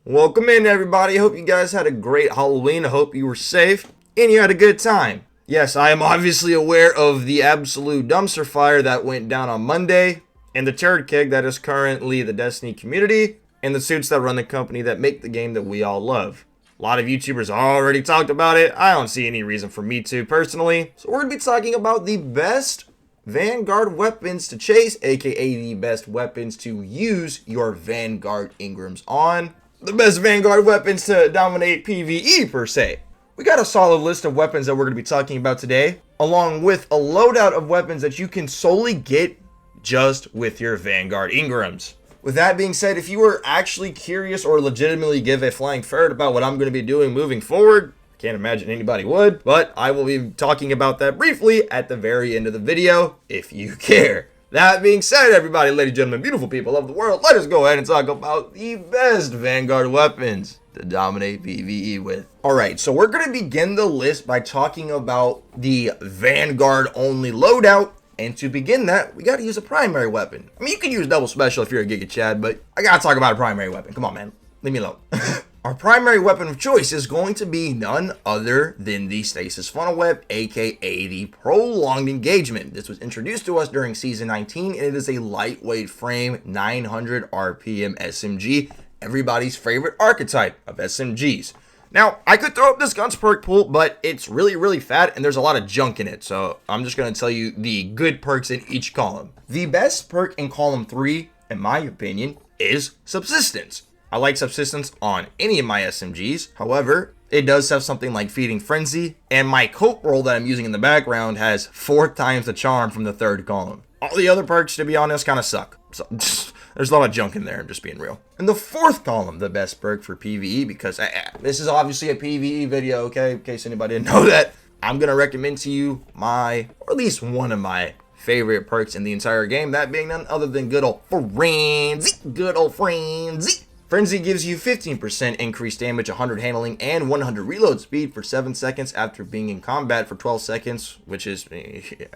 Welcome in, everybody. Hope you guys had a great Halloween. I hope you were safe and you had a good time. Yes, I am obviously aware of the absolute dumpster fire that went down on Monday and the turd keg that is currently the Destiny community and the suits that run the company that make the game that we all love. A lot of YouTubers already talked about it. I don't see any reason for me to personally. So we're going to be talking about the best Vanguard weapons to chase, aka the best weapons to use your Vanguard engrams on. The best Vanguard weapons to dominate PvE per se. We got a solid list of weapons that we're going to be talking about today, along with a loadout of weapons that you can solely get just with your Vanguard engrams. With that being said, if you were actually curious or legitimately give a flying ferret about what I'm going to be doing moving forward, can't imagine anybody would, but I will be talking about that briefly at the very end of the video, if you care. That being said, everybody, ladies and gentlemen, beautiful people of the world, let us go ahead and talk about the best Vanguard weapons to dominate PvE with. Alright, so we're going to begin the list by talking about the Vanguard only loadout. And to begin that, we got to use a primary weapon. I mean, you can use double special if you're a Giga Chad, but I got to talk about a primary weapon. Come on, man. Leave me alone. Our primary weapon of choice is going to be none other than the Stasis Funnel Web, aka the Prolonged Engagement. This was introduced to us during Season 19, and it is a lightweight frame, 900 RPM SMG, everybody's favorite archetype of SMGs. Now, I could throw up this gun's perk pool, but it's really fat, and there's a lot of junk in it, so I'm just going to tell you the good perks in each column. The best perk in column 3, in my opinion, is Subsistence. I like Subsistence on any of my SMGs. However, it does have something like Feeding Frenzy, and my coat roll that I'm using in the background has 4 times the charm from the third column. All the other perks, to be honest, kind of suck. So, there's a lot of junk in there, I'm just being real. In the fourth column, the best perk for PvE, because this is obviously a PvE video, okay? In case anybody didn't know that, I'm going to recommend to you or at least one of my favorite perks in the entire game, that being none other than good old Frenzy. Good old Frenzy. Frenzy gives you 15% increased damage, 100 handling, and 100 reload speed for 7 seconds after being in combat for 12 seconds, which is,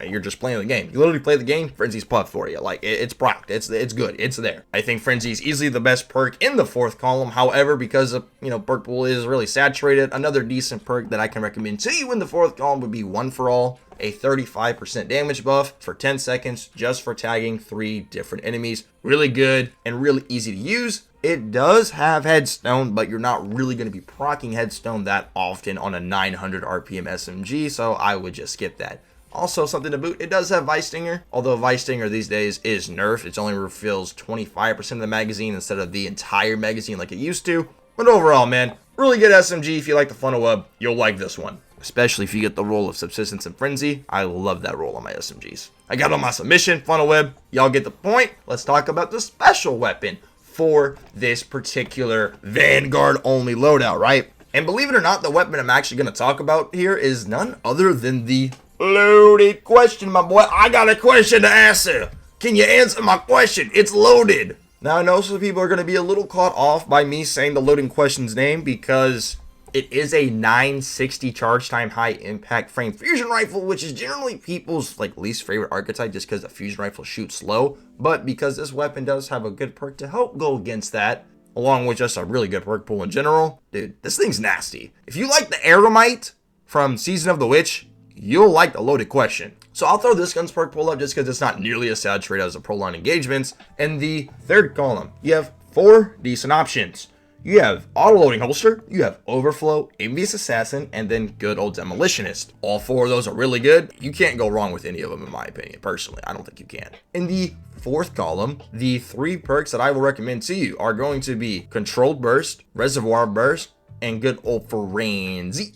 you're just playing the game. You literally play the game, Frenzy's puff for you. Like, it's procced, it's good, it's there. I think Frenzy is easily the best perk in the fourth column. However, because of, perk pool is really saturated, another decent perk that I can recommend to you in the fourth column would be One for All, a 35% damage buff for 10 seconds just for tagging 3 different enemies. Really good and really easy to use. It does have Headstone, but you're not really going to be proccing Headstone that often on a 900 RPM SMG, so I would just skip that. Also, something to boot, it does have Vice Stinger, although Vice Stinger these days is nerfed. It only refills 25% of the magazine instead of the entire magazine like it used to. But overall, man, really good SMG. If you like the Funnel Web, you'll like this one. Especially if you get the roll of Subsistence and Frenzy. I love that roll on my SMGs. I got on my submission, Funnel Web. Y'all get the point. Let's talk about the special weapon for this particular Vanguard only loadout, right? And believe it or not, the weapon I'm actually going to talk about here is none other than the loaded question, my boy. I got a question to answer. Can you answer my question? It's loaded. Now, I know some people are going to be a little caught off by me saying the loading question's name because it is a 960 charge time high impact frame fusion rifle, which is generally people's least favorite archetype just because the fusion rifle shoots slow. But because this weapon does have a good perk to help go against that, along with just a really good perk pool in general, dude, this thing's nasty. If you like the Aramite from Season of the Witch, you'll like the loaded question. So I'll throw this gun's perk pool up just because it's not nearly as saturated as the Prolonged Engagements. In the third column, you have 4 decent options. You have Auto-Loading Holster, you have Overflow, Envious Assassin, and then good old Demolitionist. All 4 of those are really good. You can't go wrong with any of them in my opinion, personally. I don't think you can. In the fourth column, the 3 perks that I will recommend to you are going to be Controlled Burst, Reservoir Burst, and good old Frenzy.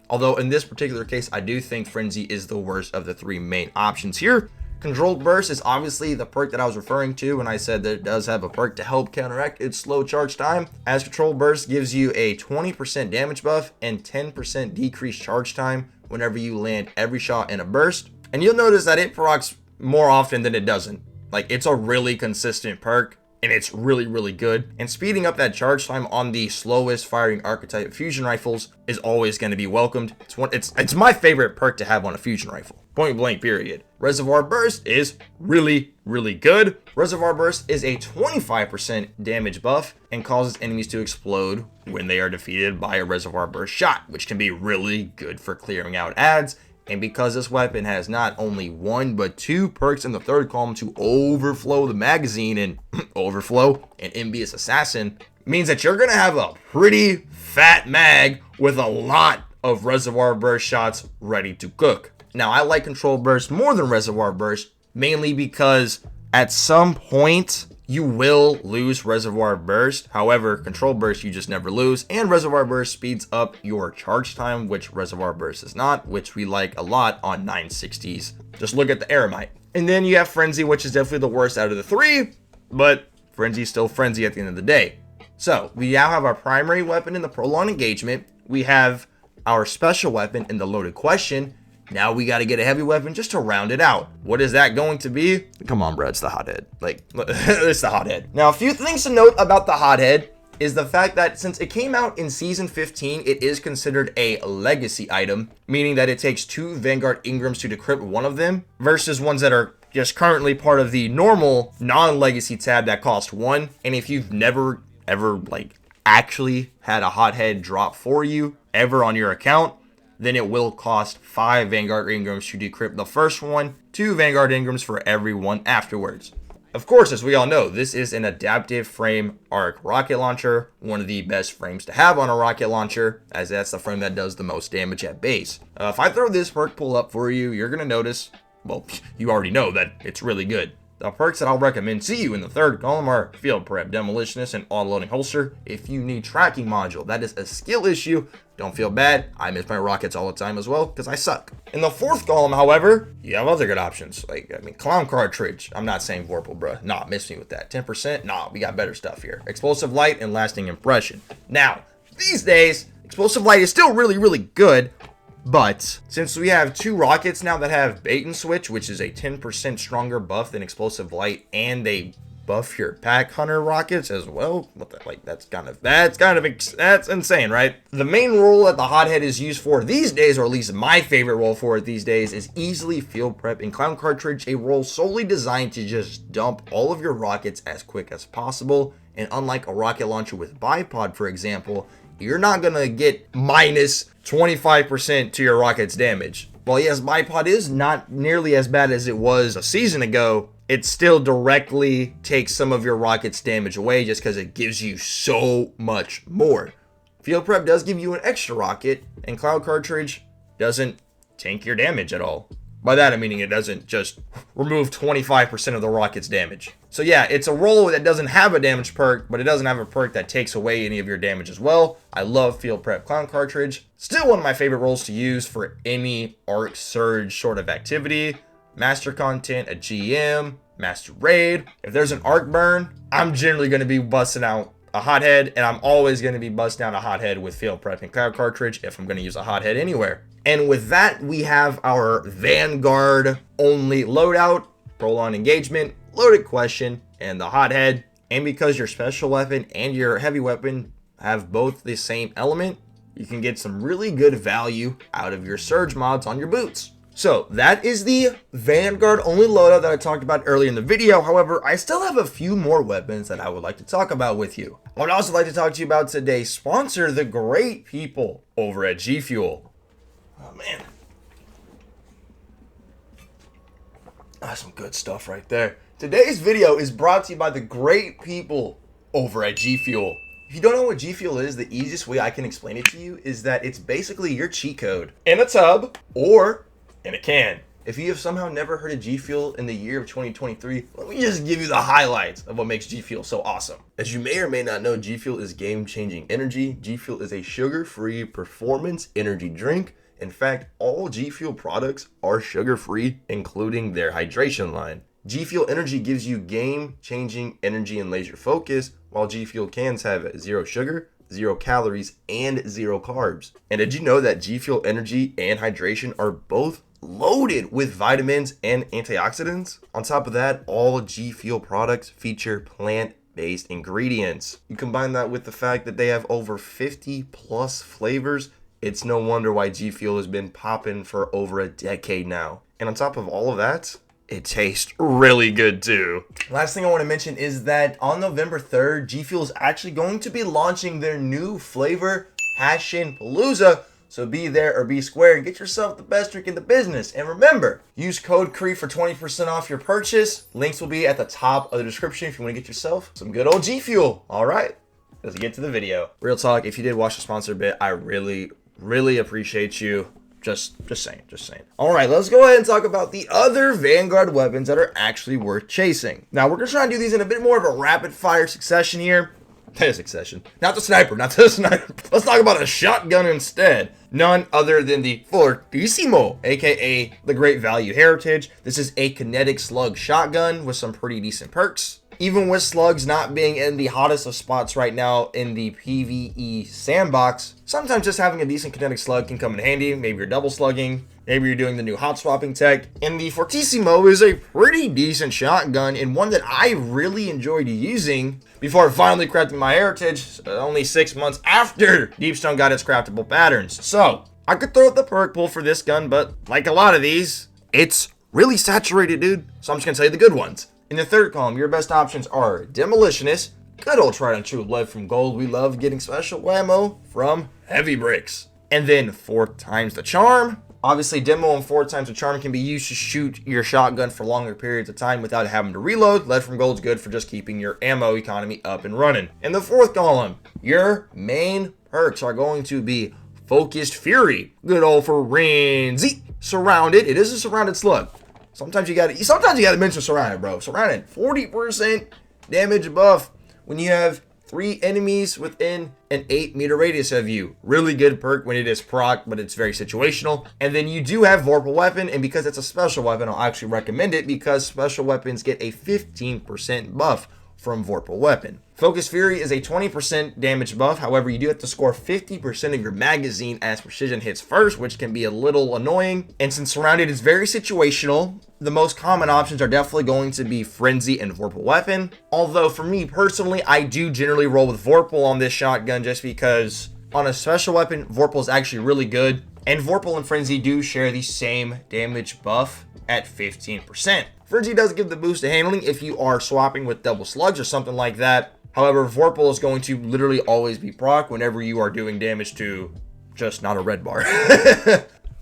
Although in this particular case, I do think Frenzy is the worst of the 3 main options here. Controlled Burst is obviously the perk that I was referring to when I said that it does have a perk to help counteract its slow charge time, as Controlled Burst gives you a 20% damage buff and 10% decreased charge time whenever you land every shot in a burst. And you'll notice that it procs more often than it doesn't. It's a really consistent perk, and it's really good. And speeding up that charge time on the slowest firing archetype fusion rifles is always going to be welcomed. It's my favorite perk to have on a fusion rifle. Point blank period. Reservoir Burst is really, really good. Reservoir Burst is a 25% damage buff and causes enemies to explode when they are defeated by a Reservoir Burst shot, which can be really good for clearing out ads. And because this weapon has not only 1 but 2 perks in the third column to overflow the magazine and overflow an envious assassin, means that you're gonna have a pretty fat mag with a lot of Reservoir Burst shots ready to cook. Now, I like Control Burst more than Reservoir Burst, mainly because at some point you will lose Reservoir Burst. However, Control Burst you just never lose, and Reservoir Burst speeds up your charge time, which Reservoir Burst is not, which we like a lot on 960s. Just look at the Eremite. And then you have Frenzy, which is definitely the worst out of the 3, but Frenzy's still Frenzy at the end of the day. So, we now have our primary weapon in the Prolonged Engagement. We have our special weapon in the Loaded Question. Now we got to get a heavy weapon just to round it out. What is that going to be? Come on, bro, it's the Hothead. Like, it's the Hothead. Now, a few things to note about the Hothead is the fact that since it came out in Season 15, it is considered a legacy item, meaning that it takes 2 Vanguard engrams to decrypt one of them, versus ones that are just currently part of the normal non-legacy tab that cost 1. And if you've never, ever, like, actually had a Hothead drop for you, ever on your account, then it will cost 5 Vanguard engrams to decrypt the first one, 2 Vanguard engrams for every one afterwards. Of course, as we all know, this is an adaptive frame arc rocket launcher, one of the best frames to have on a rocket launcher, as that's the frame that does the most damage at base. If I throw this perk pull up for you, you're going to notice, well, you already know that it's really good. The perks that I'll recommend to you in the third column are Field Prep, Demolitionist, and Auto-Loading Holster. If you need Tracking Module, that is a skill issue. Don't feel bad. I miss my rockets all the time as well, because I suck. In the fourth column, however, you have other good options. Like, Clown Cartridge. I'm not saying Vorpal, bruh. Nah, miss me with that. 10%? Nah, we got better stuff here. Explosive Light and Lasting Impression. Now, these days, Explosive Light is still really, really good. But since we have 2 rockets now that have Bait and Switch, which is a 10% stronger buff than Explosive Light, and they buff your Pack Hunter rockets as well. What the, like, that's insane, right? The main role that the Hothead is used for these days, or at least my favorite role for it these days, is easily Field Prep and Clown Cartridge, a role solely designed to just dump all of your rockets as quick as possible. And unlike a rocket launcher with bipod, for example, you're not gonna get minus 25% to your rocket's damage. While yes, bipod is not nearly as bad as it was a season ago, it still directly takes some of your rocket's damage away just because it gives you so much more. Field Prep does give you an extra rocket, and Cloud Cartridge doesn't tank your damage at all. By that, I'm meaning it doesn't just remove 25% of the rocket's damage. So yeah, it's a role that doesn't have a damage perk, but it doesn't have a perk that takes away any of your damage as well. I love Field Prep Clown Cartridge. Still one of my favorite roles to use for any Arc Surge sort of activity. Master Content, a GM, Master Raid. If there's an Arc Burn, I'm generally going to be busting out a Hothead, and I'm always going to be busting out a Hothead with Field Prep and Cloud Cartridge if I'm going to use a Hothead anywhere. And with that, we have our Vanguard only loadout, Prolonged Engagement, Loaded Question, and the Hothead. And because your special weapon and your heavy weapon have both the same element, you can get some really good value out of your surge mods on your boots. So that is the Vanguard only loadout that I talked about earlier in the video. However, I still have a few more weapons that I would like to talk about with you. I would also like to talk to you about today's sponsor, the great people over at Gfuel. Oh man, that's some good stuff right there. Today's video is brought to you by the great people over at Gfuel. If you don't know what Gfuel is, the easiest way I can explain it to you is that it's basically your cheat code in a tub or in a can. If you have somehow never heard of Gfuel in the year of 2023, let me just give you the highlights of what makes Gfuel so awesome. As you may or may not know, Gfuel is game-changing energy. Gfuel is a sugar-free performance energy drink. In fact, all Gfuel products are sugar-free, including their hydration line. Gfuel Energy gives you game-changing energy and laser focus, while Gfuel cans have 0 sugar, 0 calories, and 0 carbs. And did you know that Gfuel Energy and hydration are both loaded with vitamins and antioxidants? On top of that, all Gfuel products feature plant-based ingredients. You combine that with the fact that they have over 50 plus flavors, It's no wonder why Gfuel has been popping for over a decade now. And on top of all of that, it tastes really good too. Last thing I want to mention is that on November 3rd, Gfuel is actually going to be launching their new flavor, Passion Palooza. So be there or be square and get yourself the best drink in the business. And remember, use code Kree for 20% off your purchase. Links will be at the top of the description if you want to get yourself some good old Gfuel. All right, let's get to the video. Real talk, if you did watch the sponsor bit, I really appreciate you. Just saying. All right, let's go ahead and talk about the other Vanguard weapons that are actually worth chasing. Now, we're going to try and do these in a bit more of a rapid fire succession here. Succession. Not the sniper. Let's talk about a shotgun instead. None other than the Fortissimo, aka the Great Value Heritage. This is a kinetic slug shotgun with some pretty decent perks. Even with slugs not being in the hottest of spots right now in the PvE sandbox, sometimes just having a decent kinetic slug can come in handy. Maybe you're double slugging, maybe you're doing the new hot swapping tech. And the Fortissimo is a pretty decent shotgun and one that I really enjoyed using before finally crafting my heritage, only 6 months after Deepstone got its craftable patterns. So I could throw out the perk pool for this gun, but like a lot of these, it's really saturated, dude. So I'm just gonna tell you the good ones. In the third column, your best options are Demolitionist, good old tried and true lead from gold. We love getting special ammo from heavy bricks. And then 4 times the charm. Obviously, demo and 4 times the charm can be used to shoot your shotgun for longer periods of time without having to reload. Lead from gold is good for just keeping your ammo economy up and running. In the fourth column, your main perks are going to be Focused Fury, good old Frenzy, Surrounded. It is a surrounded slug. Sometimes you gotta mention surrounded, bro. Surrounded, 40% damage buff when you have 3 enemies within an 8-meter radius of you. Really good perk when it is proc, but it's very situational. And then you do have Vorpal Weapon, and because it's a special weapon, I'll actually recommend it because special weapons get a 15% buff from Vorpal Weapon. Focus Fury is a 20% damage buff. However, you do have to score 50% of your magazine as precision hits first, which can be a little annoying. And since Surrounded is very situational, the most common options are definitely going to be Frenzy and Vorpal Weapon. Although for me personally, I do generally roll with Vorpal on this shotgun just because on a special weapon, Vorpal is actually really good. And Vorpal and Frenzy do share the same damage buff at 15%. Frenzy does give the boost to handling if you are swapping with double slugs or something like that. However, Vorpal is going to literally always be proc whenever you are doing damage to just not a red bar.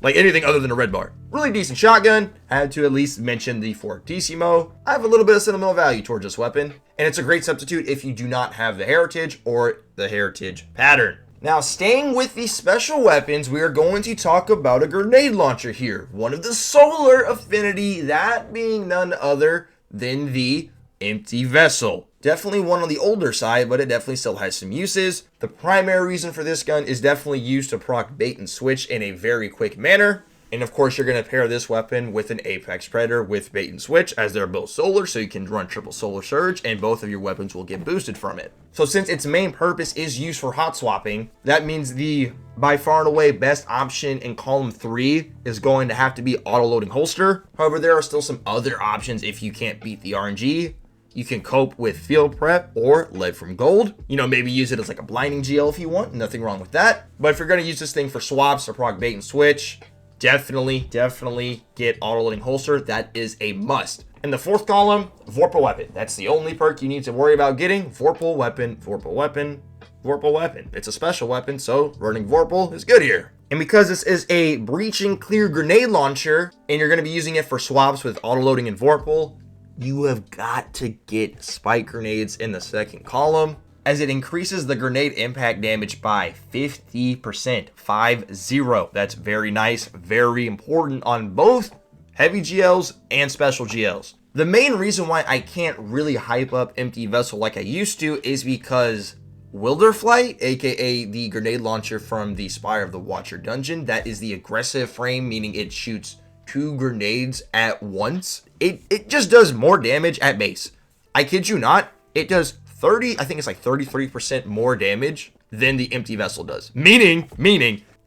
Like anything other than a red bar. Really decent shotgun. I had to at least mention the Fortissimo. I have a little bit of sentimental value towards this weapon, and it's a great substitute if you do not have the heritage or the heritage pattern. Now, staying with the special weapons, we are going to talk about a grenade launcher here. One of the solar affinity, that being none other than the Empty Vessel. Definitely one on the older side, but it definitely still has some uses. The primary reason for this gun is definitely used to proc bait and switch in a very quick manner. And of course, you're going to pair this weapon with an Apex Predator with bait and switch as they're both solar, so you can run triple solar surge and both of your weapons will get boosted from it. So since its main purpose is used for hot swapping, that means the by far and away best option in column 3 is going to have to be auto loading holster. However, there are still some other options if you can't beat the RNG. You can cope with field prep or lead from gold. You know, maybe use it as like a blinding GL if you want. Nothing wrong with that. But if you're going to use this thing for swaps or proc bait and switch, definitely get auto loading holster. That is a must. In the fourth column, Vorpal Weapon. That's the only perk you need to worry about getting. Vorpal Weapon, Vorpal Weapon, Vorpal Weapon. It's a special weapon, so running Vorpal is good here. And because this is a breach and clear grenade launcher, and you're going to be using it for swaps with auto loading and Vorpal, you have got to get spike grenades in the second column, as it increases the grenade impact damage by 50%, 50. That's very nice, very important on both heavy GLs and special GLs. The main reason why I can't really hype up Empty Vessel like I used to is because Wilderflight, aka the grenade launcher from the Spire of the Watcher dungeon, that is the aggressive frame, meaning it shoots 2 grenades at once. It just does more damage at base. I kid you not, it does 33% more damage than the Empty Vessel does. Meaning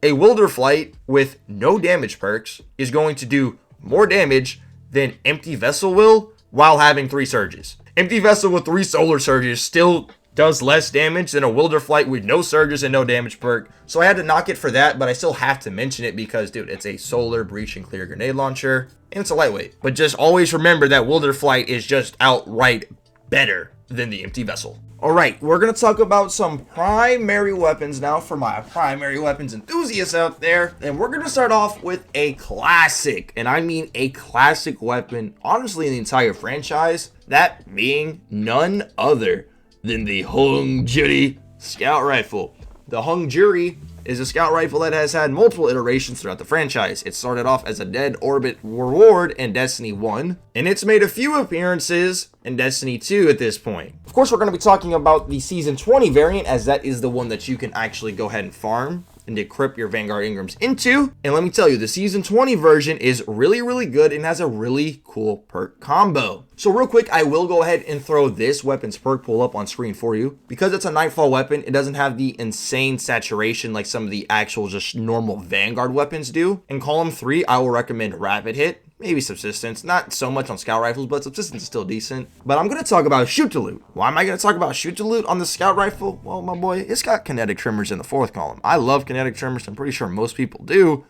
a Wilderflight with no damage perks is going to do more damage than Empty Vessel will while having 3 surges. Empty Vessel with 3 solar surges still does less damage than a Wilderflight with no surges and no damage perk. So I had to knock it for that, but I still have to mention it because, dude, it's a solar breach and clear grenade launcher, and it's a lightweight. But just always remember that Wilderflight is just outright better than the empty vessel. Alright, we're going to talk about some primary weapons now for my primary weapons enthusiasts out there. And we're going to start off with a classic, and I mean a classic weapon, honestly, in the entire franchise. That being none other than the Hung-Jury Scout Rifle. The Hung-Jury is a scout rifle that has had multiple iterations throughout the franchise. It started off as a dead orbit reward in Destiny 1, and it's made a few appearances in Destiny 2 at this point. Of course, we're going to be talking about the Season 20 variant, as that is the one that you can actually go ahead and farm and decrypt your Vanguard engrams into. And let me tell you, the Season 20 version is really good and has a really cool perk combo. So real quick, I will go ahead and throw this weapon's perk pool up on screen for you. Because it's a Nightfall weapon, it doesn't have the insane saturation like some of the actual just normal Vanguard weapons do. In column 3, I will recommend Rapid Hit, maybe Subsistence, not so much on scout rifles, but Subsistence is still decent. But I'm going to talk about Shoot to Loot. Why am I going to talk about Shoot to Loot on the scout rifle? Well, my boy, it's got kinetic trimmers in the 4th column. I love kinetic trimmers. I'm pretty sure most people do.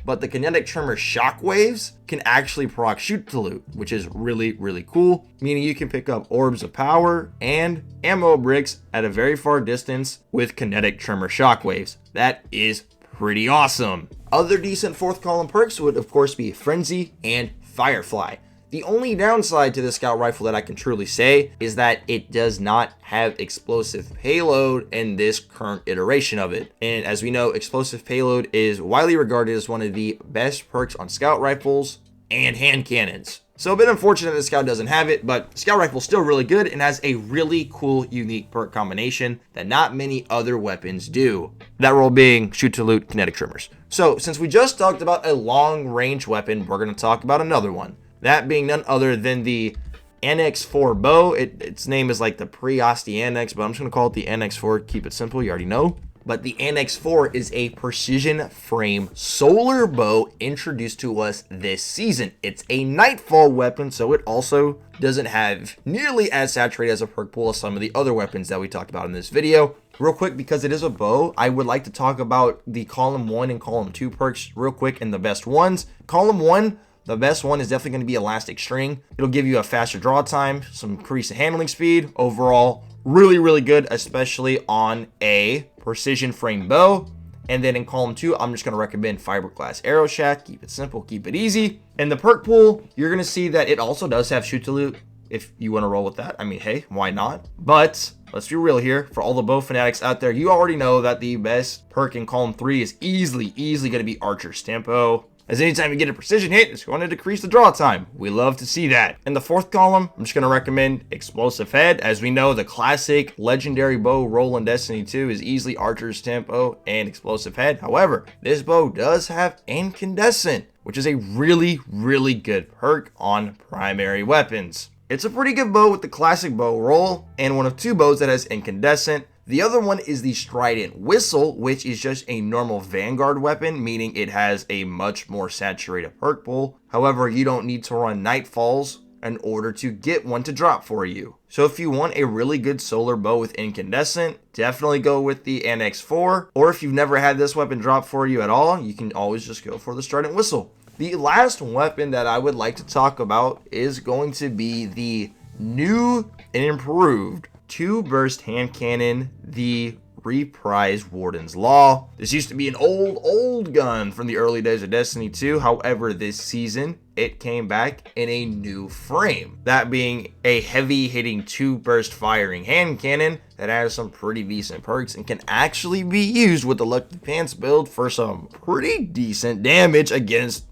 But the kinetic trimmer shockwaves can actually proc Shoot to Loot, which is really cool, meaning you can pick up orbs of power and ammo bricks at a very far distance with kinetic trimmer shockwaves. That is pretty awesome. Other decent 4th column perks would of course be Frenzy and Firefly. The only downside to the scout rifle that I can truly say is that it does not have explosive payload in this current iteration of it. And as we know, explosive payload is widely regarded as one of the best perks on scout rifles and hand cannons. So a bit unfortunate that Scout doesn't have it, but Scout Rifle is still really good and has a really cool, unique perk combination that not many other weapons do. That role being Shoot to Loot kinetic trimmers. So since we just talked about a long-range weapon, we're going to talk about another one. That being none other than the NX4 bow. Its name is like the pre-Osti NX, but I'm just going to call it the NX4. Keep it simple, you already know. But the NX4 is a precision frame solar bow introduced to us this season. It's a Nightfall weapon, so it also doesn't have nearly as saturated as a perk pool as some of the other weapons that we talked about in this video. Real quick, because it is a bow, I would like to talk about the column 1 and column 2 perks real quick and the best ones. Column 1, the best one is definitely going to be Elastic String. It'll give you a faster draw time, some increased handling speed. Overall, really good, especially on a precision frame bow. And then in column 2, I'm just going to recommend Fiberglass Arrow Shaft. Keep it simple, keep it easy. In the perk pool, you're going to see that it also does have Shoot to Loot. If you want to roll with that, I mean, hey, why not? But let's be real here. For all the bow fanatics out there, you already know that the best perk in column 3 is easily going to be Archer's Tempo. As anytime you get a precision hit, it's going to decrease the draw time. We love to see that. In the 4th column, I'm just going to recommend Explosive Head. As we know, the classic legendary bow roll in Destiny 2 is easily Archer's Tempo and Explosive Head. However, this bow does have Incandescent, which is a really good perk on primary weapons. It's a pretty good bow with the classic bow roll and one of 2 bows that has Incandescent. The other one is the Strident Whistle, which is just a normal Vanguard weapon, meaning it has a much more saturated perk pool. However, you don't need to run Nightfalls in order to get one to drop for you. So if you want a really good solar bow with Incandescent, definitely go with the NX4. Or if you've never had this weapon drop for you at all, you can always just go for the Strident Whistle. The last weapon that I would like to talk about is going to be the new and improved 2-burst hand cannon, the reprised Warden's Law. This used to be an old gun from the early days of Destiny 2. However, this season, it came back in a new frame. That being a heavy-hitting 2-burst firing hand cannon that has some pretty decent perks and can actually be used with the Lucky Pants build for some pretty decent damage against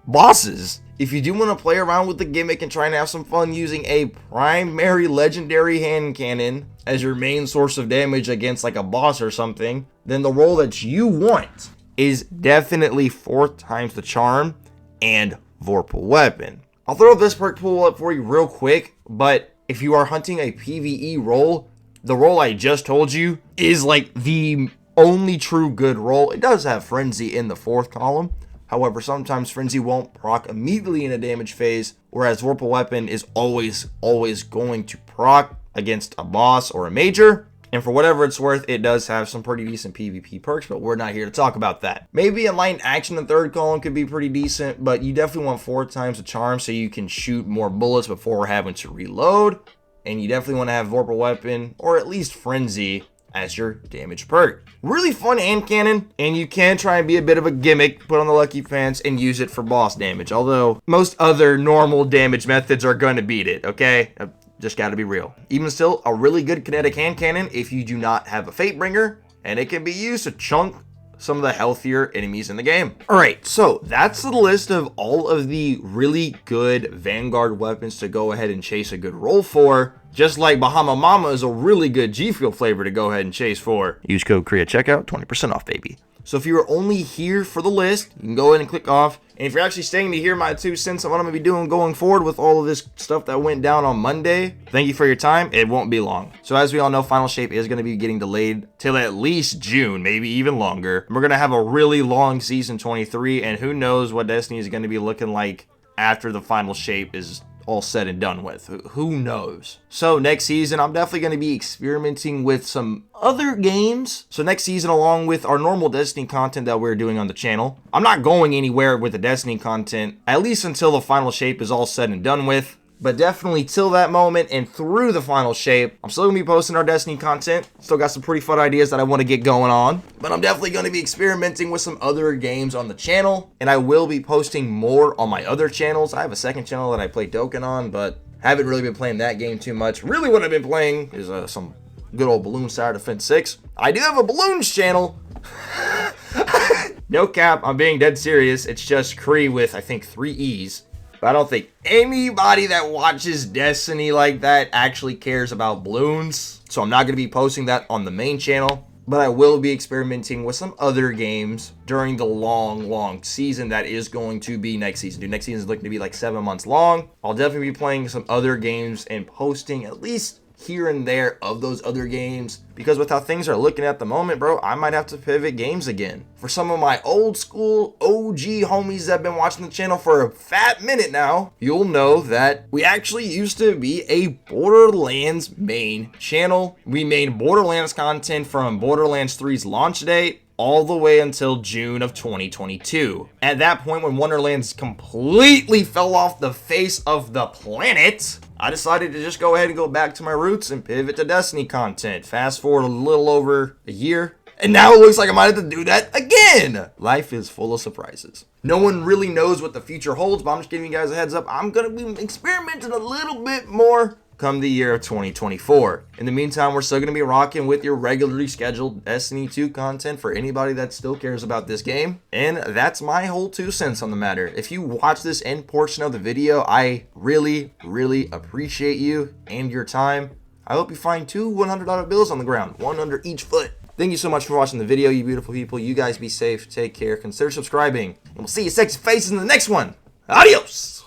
bosses. If you do want to play around with the gimmick and try and have some fun using a primary legendary hand cannon as your main source of damage against like a boss or something, then the role that you want is definitely 4 times the charm and Vorpal weapon. I'll throw this perk pool up for you real quick, but if you are hunting a PvE role, the role I just told you is like the only true good role. It does have Frenzy in the 4th column. However, sometimes Frenzy won't proc immediately in a damage phase, whereas Vorpal Weapon is always going to proc against a boss or a major. And for whatever it's worth, it does have some pretty decent PvP perks, but we're not here to talk about that. Maybe enlightened action in the third column could be pretty decent, but you definitely want 4 times the charm so you can shoot more bullets before having to reload. And you definitely want to have Vorpal Weapon, or at least Frenzy, as your damage perk. Really fun hand cannon, and you can try and be a bit of a gimmick, put on the lucky fence, and use it for boss damage. Although, most other normal damage methods are going to beat it, okay? Just gotta be real. Even still, a really good kinetic hand cannon if you do not have a Fatebringer, and it can be used to chunk some of the healthier enemies in the game. Alright, so that's the list of all of the really good Vanguard weapons to go ahead and chase a good roll for. Just like Bahama Mama is a really good Gfuel flavor to go ahead and chase for. Use code Kree at checkout, 20% off, baby. So if you are only here for the list, you can go ahead and click off. And if you're actually staying to hear my 2 cents on what I'm going to be doing going forward with all of this stuff that went down on Monday, thank you for your time. It won't be long. So as we all know, Final Shape is going to be getting delayed till at least June, maybe even longer. We're going to have a really long Season 23, and who knows what Destiny is going to be looking like after the Final Shape is all said and done with. Who knows? So next season, I'm definitely going to be experimenting with some other games. So next season, along with our normal Destiny content that we're doing on the channel, I'm not going anywhere with the Destiny content, at least until the Final Shape is all said and done with. But definitely till that moment and through the Final Shape, I'm still going to be posting our Destiny content. Still got some pretty fun ideas that I want to get going on. But I'm definitely going to be experimenting with some other games on the channel. And I will be posting more on my other channels. I have a second channel that I play Dokkan on, but haven't really been playing that game too much. Really what I've been playing is some good old Balloons Tower Defense 6. I do have a Balloons channel. No cap, I'm being dead serious. It's just Kree with, I think, 3 E's. But I don't think anybody that watches Destiny like that actually cares about balloons. So I'm not going to be posting that on the main channel. But I will be experimenting with some other games during the long season that is going to be next season. Dude, next season is looking to be like 7 months long. I'll definitely be playing some other games and posting at least here and there of those other games, because with how things are looking at the moment, bro, I might have to pivot games again. For some of my old school OG homies that have been watching the channel for a fat minute now, you'll know that we actually used to be a Borderlands main channel. We made Borderlands content from Borderlands 3's launch date all the way until June of 2022. At that point, when Wonderlands completely fell off the face of the planet, I decided to just go ahead and go back to my roots and pivot to Destiny content. Fast forward a little over a year, and now it looks like I might have to do that again. Life is full of surprises. No one really knows what the future holds, but I'm just giving you guys a heads up. I'm going to be experimenting a little bit more come the year of 2024. In the meantime, we're still going to be rocking with your regularly scheduled Destiny 2 content for anybody that still cares about this game. And that's my whole 2 cents on the matter. If you watch this end portion of the video, I really appreciate you and your time. I hope you find 2 $100 bills on the ground, 1 under each foot. Thank you so much for watching the video, you beautiful people. You guys be safe, take care, consider subscribing, and we'll see you sexy faces in the next one. Adios!